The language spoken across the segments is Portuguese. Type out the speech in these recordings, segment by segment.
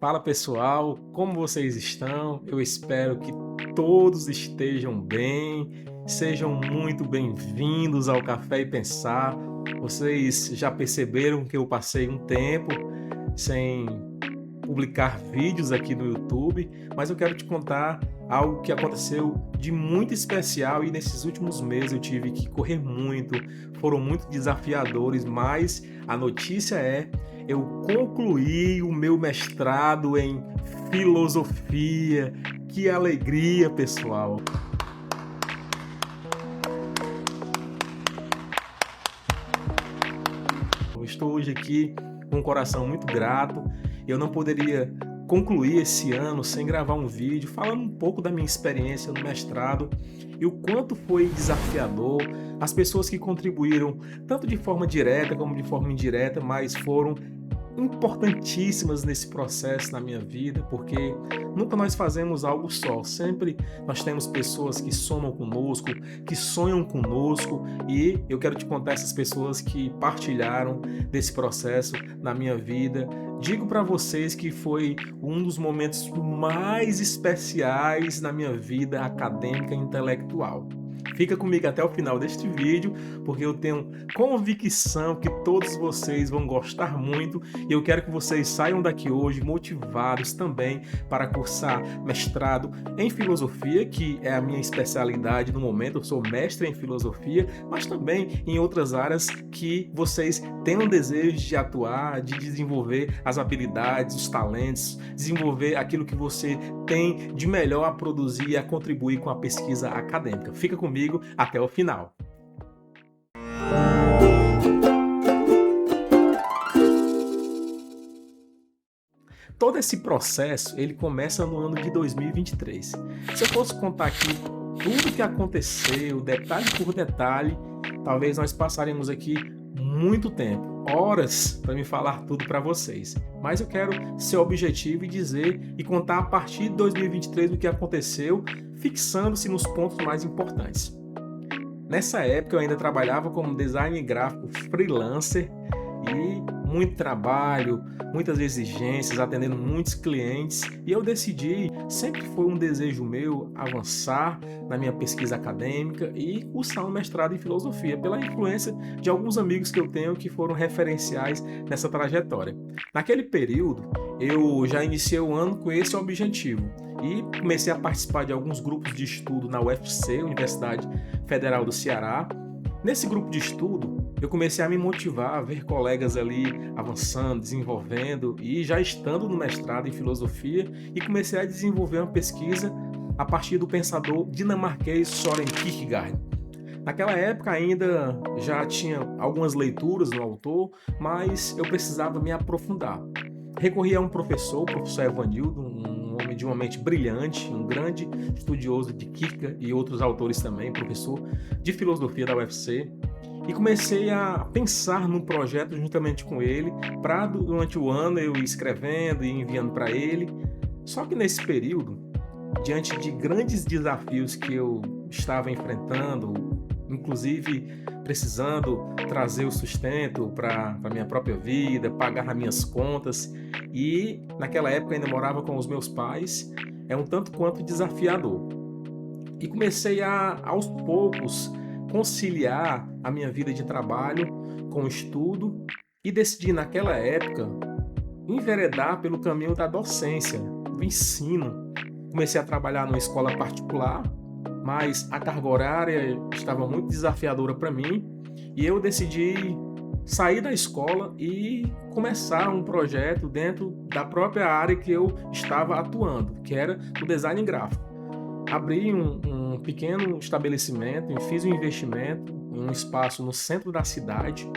Fala pessoal, como vocês estão? Eu espero que todos estejam bem, sejam muito bem-vindos ao Café e Pensar. Vocês já perceberam que eu passei um tempo sem publicar vídeos aqui no YouTube, mas eu quero te contar algo que aconteceu de muito especial e nesses últimos meses eu tive que correr muito, foram muito desafiadores, mas a notícia é, eu concluí o meu mestrado em filosofia. Que alegria, pessoal! Eu estou hoje aqui com um coração muito grato. Eu não poderia concluir esse ano sem gravar um vídeo falando um pouco da minha experiência no mestrado e o quanto foi desafiador. As pessoas que contribuíram tanto de forma direta como de forma indireta, mas foram importantíssimas nesse processo na minha vida, porque nunca nós fazemos algo só, sempre nós temos pessoas que somam conosco, que sonham conosco, e eu quero te contar essas pessoas que partilharam desse processo na minha vida. Digo para vocês que foi um dos momentos mais especiais na minha vida acadêmica e intelectual. Fica comigo até o final deste vídeo, porque eu tenho convicção que todos vocês vão gostar muito e eu quero que vocês saiam daqui hoje motivados também para cursar mestrado em filosofia, que é a minha especialidade no momento. Eu sou mestre em filosofia, mas também em outras áreas que vocês tenham desejo de atuar, de desenvolver as habilidades, os talentos, desenvolver aquilo que você tem de melhor a produzir e a contribuir com a pesquisa acadêmica. Fica comigo até o final. Todo esse processo, ele começa no ano de 2023. Se eu fosse contar aqui tudo o que aconteceu, detalhe por detalhe, talvez nós passaremos aqui muito tempo, horas, para me falar tudo para vocês. Mas eu quero ser objetivo e dizer e contar a partir de 2023 o que aconteceu, fixando-se nos pontos mais importantes. Nessa época eu ainda trabalhava como design gráfico freelancer e muito trabalho, muitas exigências, atendendo muitos clientes, e eu decidi, sempre foi um desejo meu, avançar na minha pesquisa acadêmica e cursar um mestrado em filosofia, pela influência de alguns amigos que eu tenho que foram referenciais nessa trajetória. Naquele período, eu já iniciei o ano com esse objetivo e comecei a participar de alguns grupos de estudo na UFC, Universidade Federal do Ceará. Nesse grupo de estudo, eu comecei a me motivar, a ver colegas ali avançando, desenvolvendo e já estando no mestrado em filosofia, e comecei a desenvolver uma pesquisa a partir do pensador dinamarquês Søren Kierkegaard. Naquela época ainda já tinha algumas leituras no autor, mas eu precisava me aprofundar. Recorri a um professor, o professor Evanildo, um homem de uma mente brilhante, um grande estudioso de Kierkegaard e outros autores também, professor de filosofia da UFC, e comecei a pensar num projeto juntamente com ele, para durante o ano eu ir escrevendo e enviando para ele. Só que nesse período, diante de grandes desafios que eu estava enfrentando, inclusive precisando trazer o sustento para a minha própria vida, pagar as minhas contas, e naquela época ainda morava com os meus pais, é um tanto quanto desafiador. E comecei aos poucos, conciliar a minha vida de trabalho com o estudo e decidi naquela época enveredar pelo caminho da docência, do ensino. Comecei a trabalhar numa escola particular, mas a carga horária estava muito desafiadora para mim e eu decidi sair da escola e começar um projeto dentro da própria área que eu estava atuando, que era o design gráfico. Abri um pequeno estabelecimento e fiz um investimento em um espaço no centro da cidade,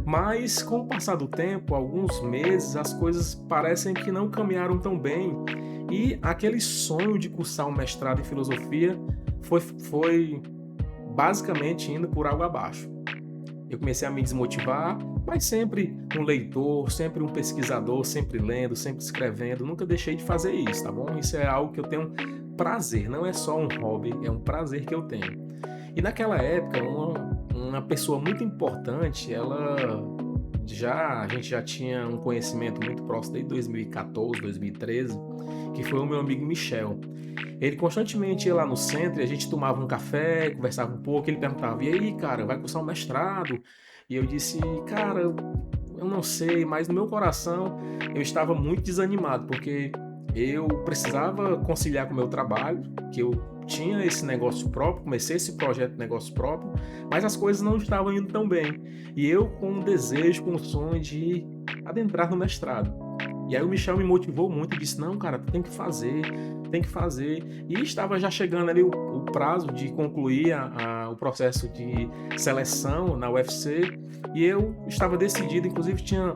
mas com o passar do tempo, alguns meses, as coisas parecem que não caminharam tão bem e aquele sonho de cursar um mestrado em filosofia foi basicamente indo por água abaixo. Eu comecei a me desmotivar, mas sempre um leitor, sempre um pesquisador, sempre lendo, sempre escrevendo, nunca deixei de fazer isso, tá bom? Isso é algo que eu tenho prazer, não é só um hobby, é um prazer que eu tenho. E naquela época, uma pessoa muito importante, ela a gente já tinha um conhecimento muito próximo desde 2014, 2013, que foi o meu amigo Michel. Ele constantemente ia lá no centro e a gente tomava um café, conversava um pouco, ele perguntava: "E aí, cara, vai cursar um mestrado?" E eu disse: "Cara, eu não sei", mas no meu coração eu estava muito desanimado, porque eu precisava conciliar com o meu trabalho, que eu tinha esse negócio próprio, comecei esse projeto de negócio próprio, mas as coisas não estavam indo tão bem. E eu com um desejo, com um sonho de adentrar no mestrado. E aí o Michel me motivou muito e disse: "Não, cara, tu tem que fazer, tem que fazer". E estava já chegando ali o prazo de concluir o processo de seleção na UFC, e eu estava decidido, inclusive tinha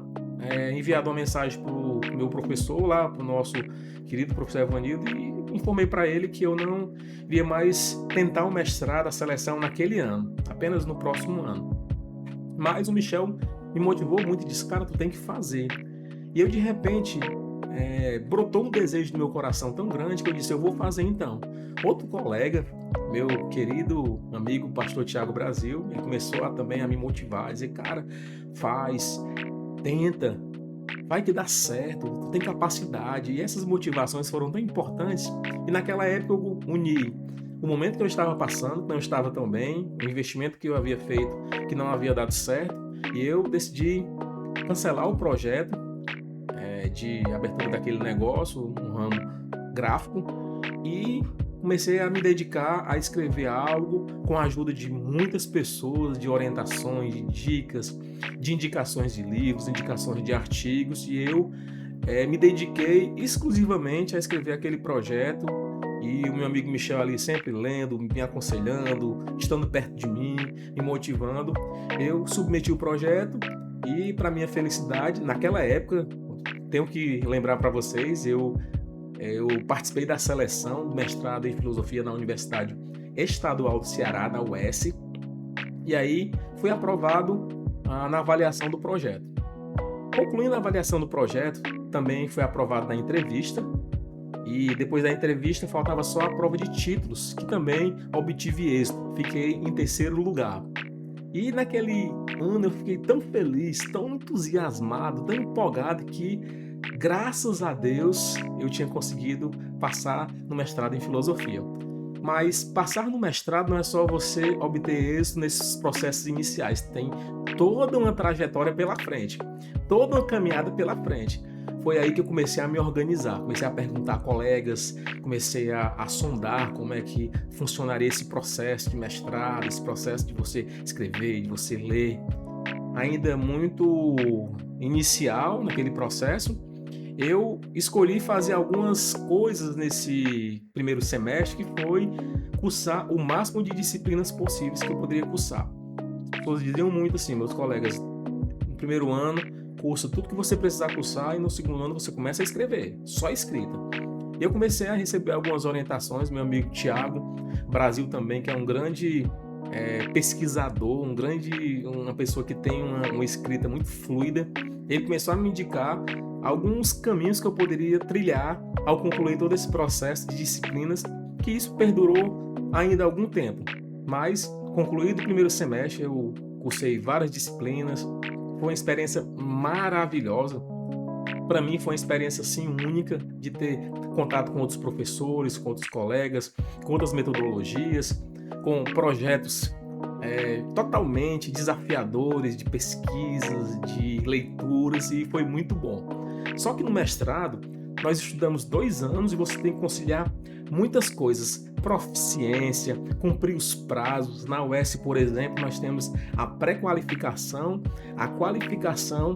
enviado uma mensagem para o meu professor lá, para o nosso querido professor Evanildo, e informei para ele que eu não iria mais tentar o mestrado, a seleção naquele ano, apenas no próximo ano. Mas o Michel me motivou muito e disse: "Cara, tu tem que fazer". E eu, de repente, brotou um desejo no meu coração tão grande que eu disse: "Eu vou fazer então". Outro colega, meu querido amigo pastor Tiago Brasil, ele começou também a me motivar, a dizer: "Cara, faz, tenta, vai que dá certo, tu tem capacidade". E essas motivações foram tão importantes, e naquela época eu uni o momento que eu estava passando, que não estava tão bem, o investimento que eu havia feito que não havia dado certo, e eu decidi cancelar o projeto de abertura daquele negócio, um ramo gráfico, e comecei a me dedicar a escrever algo com a ajuda de muitas pessoas, de orientações, de dicas, de indicações de livros, indicações de artigos, e eu me dediquei exclusivamente a escrever aquele projeto. E o meu amigo Michel ali sempre lendo, me aconselhando, estando perto de mim, me motivando. Eu submeti o projeto e, para minha felicidade, naquela época, tenho que lembrar para vocês, eu participei da seleção do mestrado em filosofia na Universidade Estadual do Ceará, da UES, e aí fui aprovado na avaliação do projeto. Concluindo a avaliação do projeto, também fui aprovado na entrevista, e depois da entrevista faltava só a prova de títulos, que também obtive êxito, fiquei em terceiro lugar. E naquele ano eu fiquei tão feliz, tão entusiasmado, tão empolgado que, graças a Deus, eu tinha conseguido passar no mestrado em filosofia. Mas passar no mestrado não é só você obter êxito nesses processos iniciais, tem toda uma trajetória pela frente, toda uma caminhada pela frente. Foi aí que eu comecei a me organizar, comecei a perguntar a colegas, comecei a sondar como é que funcionaria esse processo de mestrado, esse processo de você escrever, de você ler. Ainda muito inicial naquele processo, eu escolhi fazer algumas coisas nesse primeiro semestre, que foi cursar o máximo de disciplinas possíveis que eu poderia cursar. As pessoas diziam muito assim, meus colegas: no primeiro ano, cursa tudo que você precisar cursar, e no segundo ano você começa a escrever, só escrita. E eu comecei a receber algumas orientações, meu amigo Tiago Brasil também, que é um grande pesquisador, uma pessoa que tem uma escrita muito fluida, ele começou a me indicar alguns caminhos que eu poderia trilhar ao concluir todo esse processo de disciplinas, que isso perdurou ainda algum tempo. Mas, concluído o primeiro semestre, eu cursei várias disciplinas, foi uma experiência maravilhosa. Para mim foi uma experiência assim única de ter contato com outros professores, com outros colegas, com outras metodologias, com projetos totalmente desafiadores de pesquisas, de leituras, e foi muito bom. Só que no mestrado nós estudamos 2 anos e você tem que conciliar muitas coisas, proficiência, cumprir os prazos. Na UES, por exemplo, nós temos a pré-qualificação, a qualificação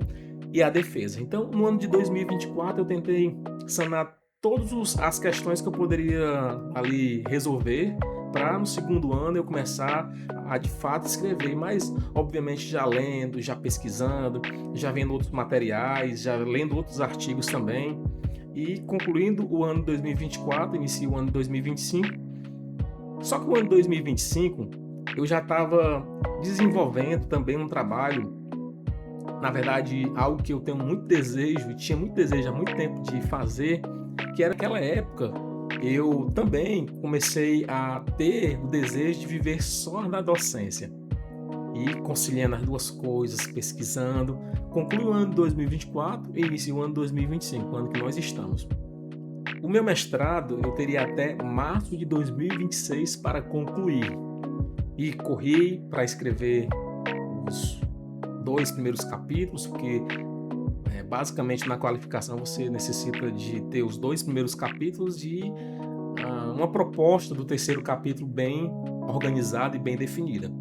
e a defesa. Então, no ano de 2024, eu tentei sanar todas as questões que eu poderia ali resolver, para no segundo ano eu começar a de fato escrever, mas obviamente já lendo, já pesquisando, já vendo outros materiais, já lendo outros artigos também. E concluindo o ano de 2024, inicio o ano de 2025. Só que o ano de 2025 eu já estava desenvolvendo também um trabalho, na verdade algo que eu tenho muito desejo, e tinha muito desejo há muito tempo de fazer, que era aquela época eu também comecei a ter o desejo de viver só da docência. e conciliando as duas coisas, pesquisando. Concluí o ano de 2024 e iniciei o ano de 2025, o ano que nós estamos. O meu mestrado eu teria até março de 2026 para concluir. E corri para escrever os 2 primeiros capítulos, porque basicamente na qualificação você necessita de ter os 2 primeiros capítulos e uma proposta do terceiro capítulo bem organizada e bem definida.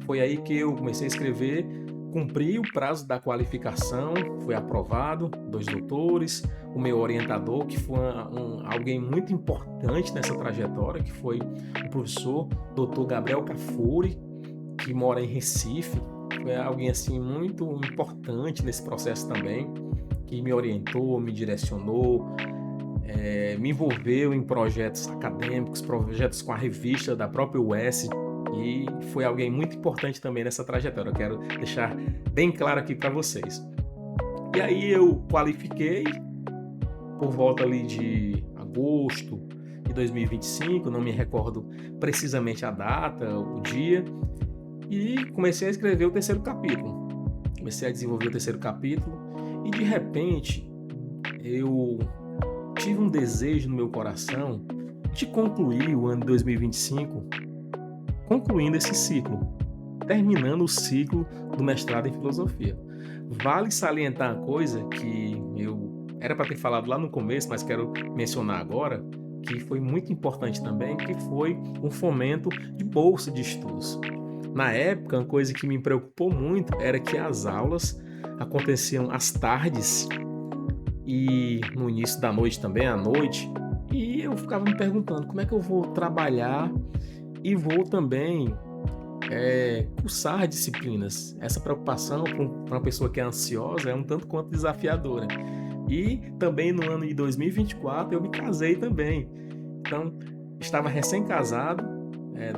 Foi aí que eu comecei a escrever, cumpri o prazo da qualificação, foi aprovado, 2 doutores, o meu orientador, que foi alguém muito importante nessa trajetória, que foi o professor Dr. Gabriel Cafuri, que mora em Recife, foi alguém assim muito importante nesse processo também, que me orientou, me direcionou, me envolveu em projetos acadêmicos, projetos com a revista da própria UES, e foi alguém muito importante também nessa trajetória. Eu quero deixar bem claro aqui para vocês. E aí eu qualifiquei por volta ali de agosto de 2025, não me recordo precisamente a data, o dia, e comecei a escrever o terceiro capítulo. Comecei a desenvolver o terceiro capítulo e de repente eu tive um desejo no meu coração de concluir o ano de 2025 concluindo esse ciclo, terminando o ciclo do mestrado em filosofia. Vale salientar uma coisa que eu era para ter falado lá no começo, mas quero mencionar agora, que foi muito importante também, que foi um fomento de bolsa de estudos. Na época, uma coisa que me preocupou muito era que as aulas aconteciam às tardes e no início da noite também, à noite, e eu ficava me perguntando como é que eu vou trabalhar e vou também cursar disciplinas. Essa preocupação para uma pessoa que é ansiosa é um tanto quanto desafiadora. E também no ano de 2024 eu me casei também. Então, estava recém-casado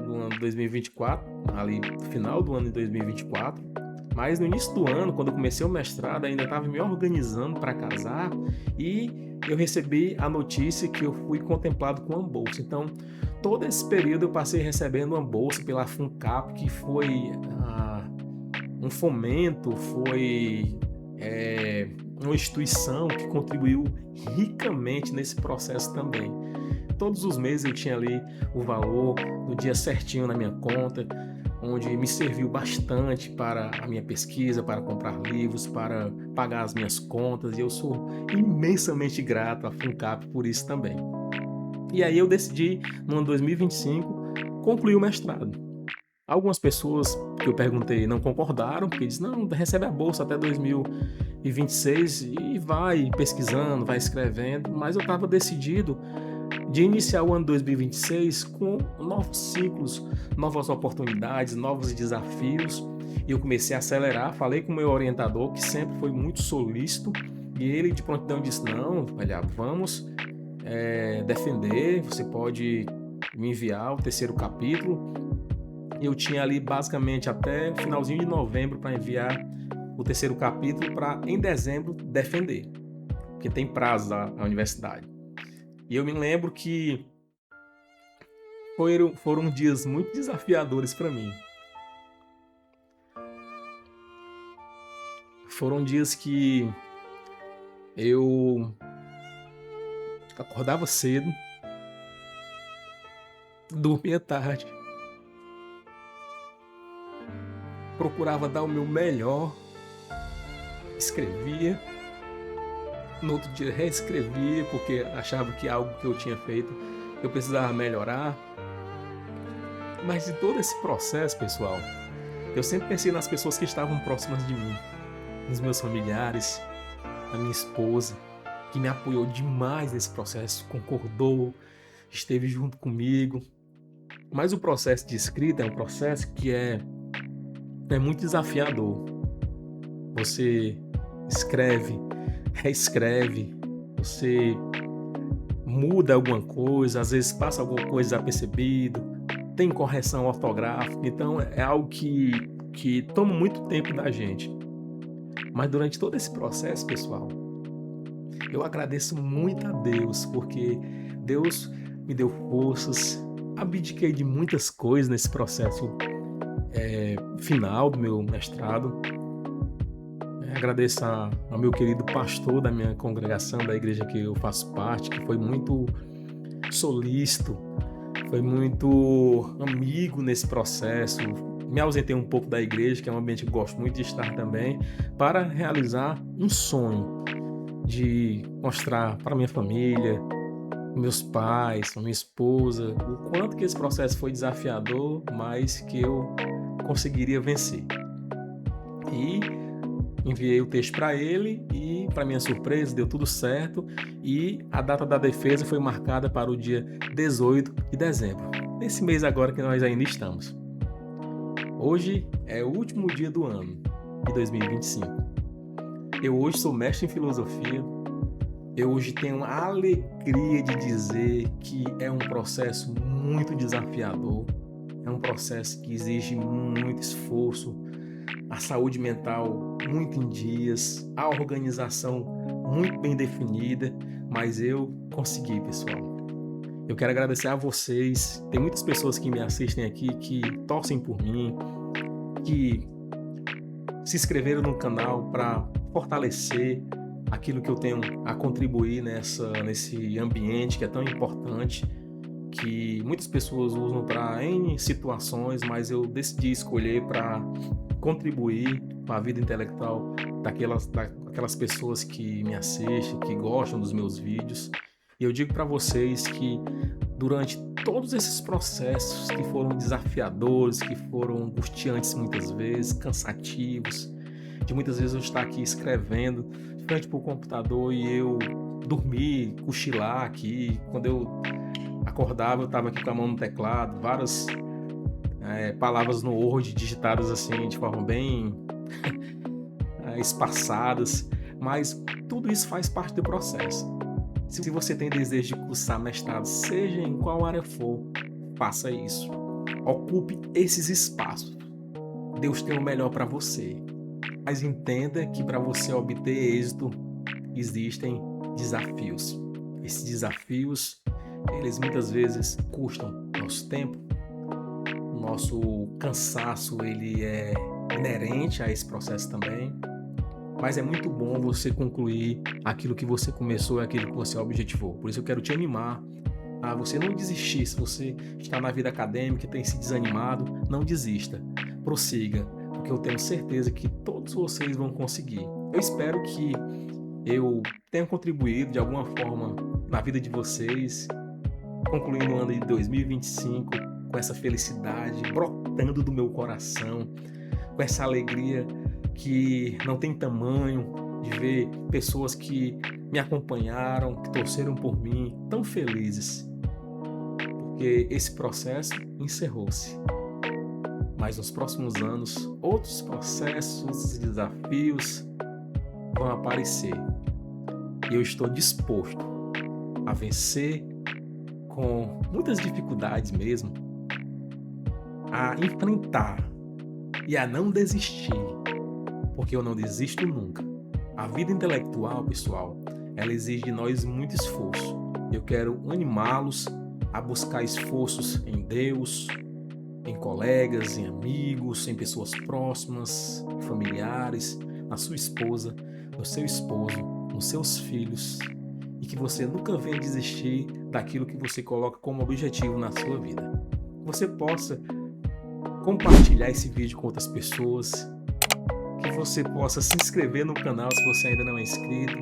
no ano de 2024, ali no final do ano de 2024, mas no início do ano, quando eu comecei o mestrado, ainda estava me organizando para casar e eu recebi a notícia que eu fui contemplado com uma bolsa. Então, todo esse período eu passei recebendo uma bolsa pela FUNCAP, que foi um fomento, foi uma instituição que contribuiu ricamente nesse processo também. Todos os meses eu tinha ali o valor no dia certinho na minha conta, onde me serviu bastante para a minha pesquisa, para comprar livros, para pagar as minhas contas, e eu sou imensamente grato à FUNCAP por isso também. E aí eu decidi, no ano 2025, concluir o mestrado. Algumas pessoas que eu perguntei não concordaram, porque dizem, não, recebe a bolsa até 2026 e vai pesquisando, vai escrevendo, mas eu estava decidido de iniciar o ano 2026 com novos ciclos, novas oportunidades, novos desafios, e eu comecei a acelerar. Falei com o meu orientador, que sempre foi muito solícito, e ele de prontidão disse, não, olha, vamos defender, você pode me enviar o terceiro capítulo. Eu tinha ali basicamente até finalzinho de novembro para enviar o terceiro capítulo para em dezembro defender, porque tem prazo da universidade. E eu me lembro que foram dias muito desafiadores para mim. Foram dias que eu acordava cedo, dormia tarde, procurava dar o meu melhor, escrevia, no outro dia reescrevia, porque achava que algo que eu tinha feito eu precisava melhorar. Mas em todo esse processo, pessoal, eu sempre pensei nas pessoas que estavam próximas de mim, nos meus familiares, na minha esposa, que me apoiou demais nesse processo, concordou, esteve junto comigo. Mas o processo de escrita é um processo que é muito desafiador. Você escreve, reescreve, você muda alguma coisa, às vezes passa alguma coisa desapercebido, tem correção ortográfica, então é algo que toma muito tempo da gente. Mas durante todo esse processo, pessoal, eu agradeço muito a Deus, porque Deus me deu forças, abdiquei de muitas coisas nesse processo final do meu mestrado. Agradeço ao meu querido pastor da minha congregação, da igreja que eu faço parte, que foi muito solícito, foi muito amigo nesse processo. Me ausentei um pouco da igreja, que é um ambiente que eu gosto muito de estar também, para realizar um sonho de mostrar para minha família, meus pais, minha esposa, o quanto que esse processo foi desafiador, mas que eu conseguiria vencer. E enviei o texto para ele e, para minha surpresa, deu tudo certo e a data da defesa foi marcada para o dia 18 de dezembro, nesse mês agora que nós ainda estamos. Hoje é o último dia do ano, de 2025. Eu hoje sou mestre em filosofia. Eu hoje tenho a alegria de dizer que é um processo muito desafiador, é um processo que exige muito esforço, a saúde mental muito em dias, a organização muito bem definida, mas eu consegui, pessoal. Eu quero agradecer a vocês, tem muitas pessoas que me assistem aqui, que torcem por mim, que se inscreveram no canal para fortalecer aquilo que eu tenho a contribuir nesse ambiente que é tão importante, que muitas pessoas usam para N situações, mas eu decidi escolher para contribuir com a vida intelectual daquelas pessoas que me assistem, que gostam dos meus vídeos. E eu digo para vocês que durante todos esses processos que foram desafiadores, que foram angustiantes muitas vezes, cansativos, de muitas vezes eu estar aqui escrevendo frente para o computador e eu dormir, cochilar aqui. Quando eu acordava, eu estava aqui com a mão no teclado, várias palavras no Word digitadas assim de forma bem espaçadas, mas tudo isso faz parte do processo. Se você tem desejo de cursar mestrado, seja em qual área for, faça isso. Ocupe esses espaços. Deus tem o melhor para você. Mas entenda que para você obter êxito, existem desafios. Esses desafios, eles muitas vezes custam nosso tempo, nosso cansaço, ele é inerente a esse processo também. Mas é muito bom você concluir aquilo que você começou e aquilo que você objetivou. Por isso eu quero te animar a você não desistir. Se você está na vida acadêmica e tem se desanimado, não desista. Prossiga, porque eu tenho certeza que todos vocês vão conseguir. Eu espero que eu tenha contribuído de alguma forma na vida de vocês, concluindo o ano de 2025 com essa felicidade brotando do meu coração, com essa alegria que não tem tamanho, de ver pessoas que me acompanharam, que torceram por mim, tão felizes, porque esse processo encerrou-se. Mas nos próximos anos, outros processos e desafios vão aparecer. E eu estou disposto a vencer com muitas dificuldades mesmo, a enfrentar e a não desistir, porque eu não desisto nunca. A vida intelectual, pessoal, ela exige de nós muito esforço. Eu quero animá-los a buscar esforços em Deus, em colegas, em amigos, em pessoas próximas, familiares, na sua esposa, no seu esposo, nos seus filhos, e que você nunca venha desistir daquilo que você coloca como objetivo na sua vida. Que você possa compartilhar esse vídeo com outras pessoas, que você possa se inscrever no canal se você ainda não é inscrito,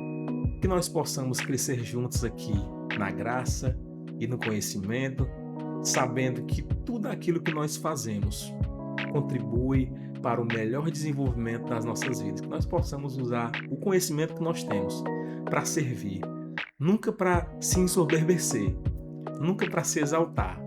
que nós possamos crescer juntos aqui na graça e no conhecimento, sabendo que tudo aquilo que nós fazemos contribui para o melhor desenvolvimento das nossas vidas, que nós possamos usar o conhecimento que nós temos para servir, nunca para se ensoberbecer, nunca para se exaltar,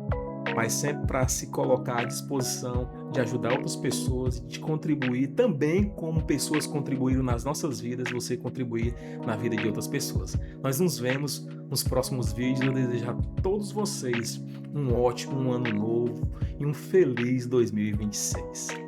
mas sempre para se colocar à disposição de ajudar outras pessoas e de contribuir também como pessoas contribuíram nas nossas vidas, você contribuir na vida de outras pessoas. Nós nos vemos nos próximos vídeos. Eu desejo a todos vocês um ótimo ano novo e um feliz 2026.